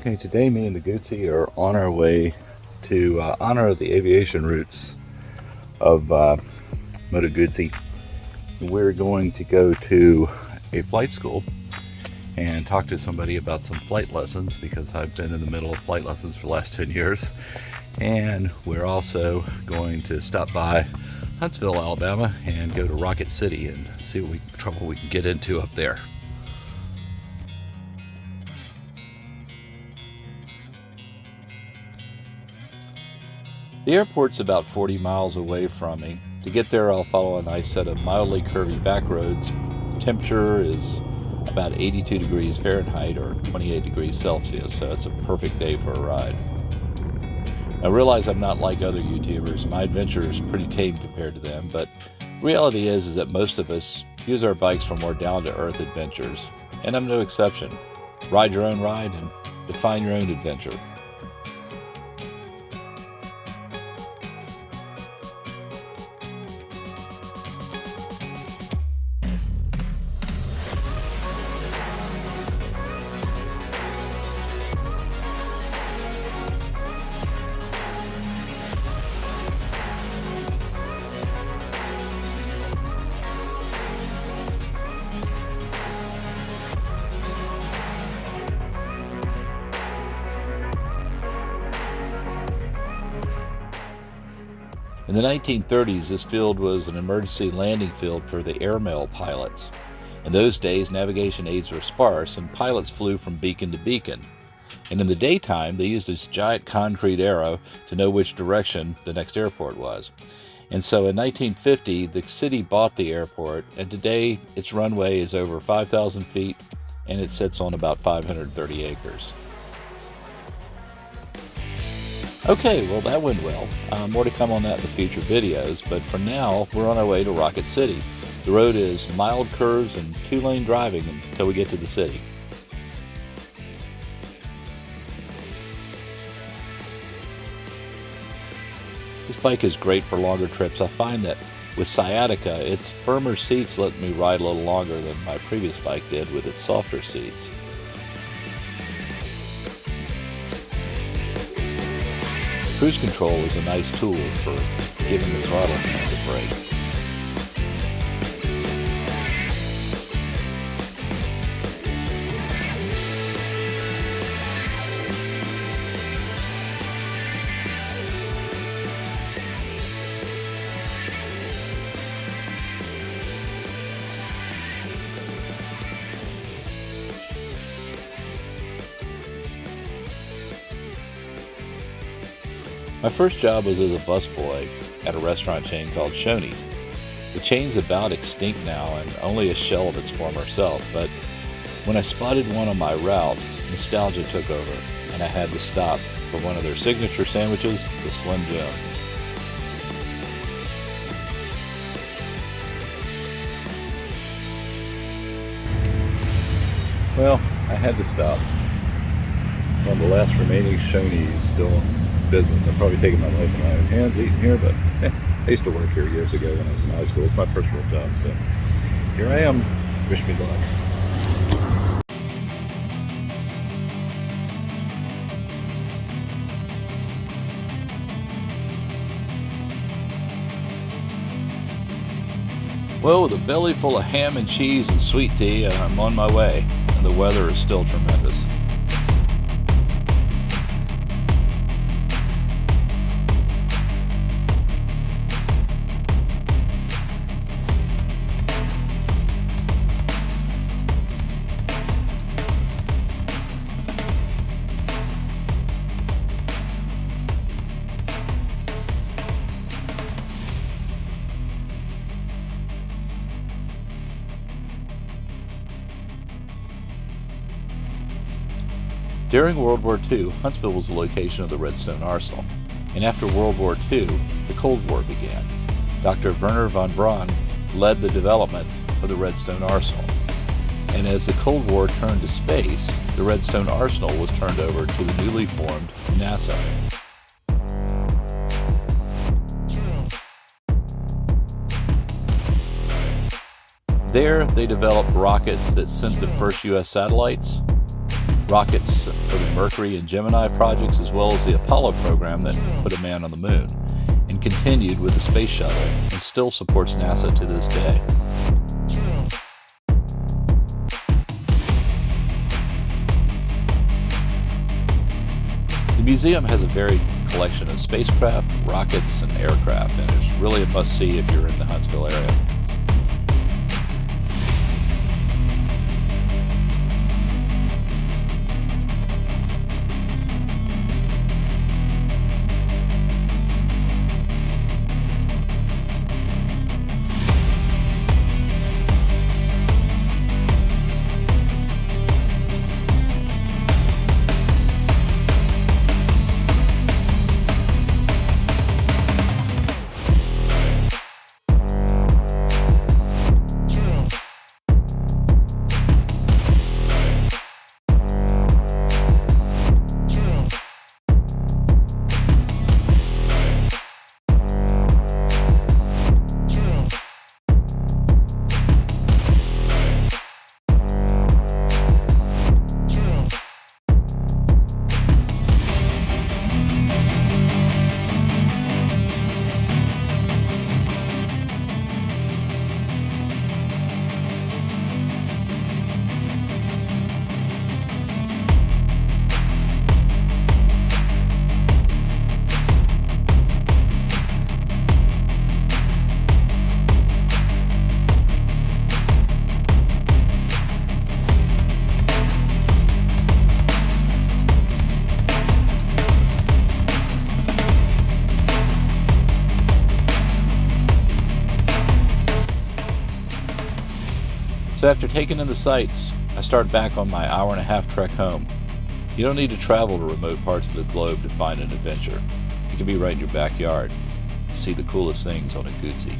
Okay, today me and the Guzzi are on our way to honor the aviation roots of Moto Guzzi. We're going to go to a flight school and talk to somebody about some flight lessons, because I've been in the middle of flight lessons for the last 10 years. And we're also going to stop by Huntsville, Alabama and go to Rocket City and see what trouble we can get into up there. The airport's about 40 miles away from me. To get there, I'll follow a nice set of mildly curvy back roads. The temperature is about 82 degrees Fahrenheit or 28 degrees Celsius, so it's a perfect day for a ride. I realize I'm not like other YouTubers. My adventure is pretty tame compared to them, but reality is that most of us use our bikes for more down-to-earth adventures, and I'm no exception. Ride your own ride and define your own adventure. In the 1930s, this field was an emergency landing field for the airmail pilots. In those days, navigation aids were sparse, and pilots flew from beacon to beacon. And in the daytime, they used this giant concrete arrow to know which direction the next airport was. And so in 1950, the city bought the airport, and today its runway is over 5,000 feet, and it sits on about 530 acres. Okay, well that went well. More to come on that in the future videos, but for now, we're on our way to Rocket City. The road is mild curves and 2-lane driving until we get to the city. This bike is great for longer trips. I find that with sciatica, its firmer seats let me ride a little longer than my previous bike did with its softer seats. Cruise control is a nice tool for giving the throttle hand a break. My first job was as a busboy at a restaurant chain called Shoney's. The chain's about extinct now and only a shell of its former self, but when I spotted one on my route, nostalgia took over, and I had to stop for one of their signature sandwiches, the Slim Jim. Well, I had to stop. One of the last remaining Shoney's still in business. I'm probably taking my life in my own hands eating here, but I used to work here years ago when I was in high school. It's my first real job, so here I am. Wish me luck. Well, with a belly full of ham and cheese and sweet tea, I'm on my way, and the weather is still tremendous. During World War II, Huntsville was the location of the Redstone Arsenal, and after World War II, the Cold War began. Dr. Wernher von Braun led the development of the Redstone Arsenal, and as the Cold War turned to space, the Redstone Arsenal was turned over to the newly formed NASA. There, they developed rockets that sent the first U.S. satellites, rockets for the Mercury and Gemini projects, as well as the Apollo program that put a man on the moon, and continued with the space shuttle, and still supports NASA to this day. The museum has a varied collection of spacecraft, rockets, and aircraft, and it's really a must-see if you're in the Huntsville area. So after taking in the sights, I started back on my hour-and-a-half trek home. You don't need to travel to remote parts of the globe to find an adventure. It can be right in your backyard. See the coolest things on a Guzzi.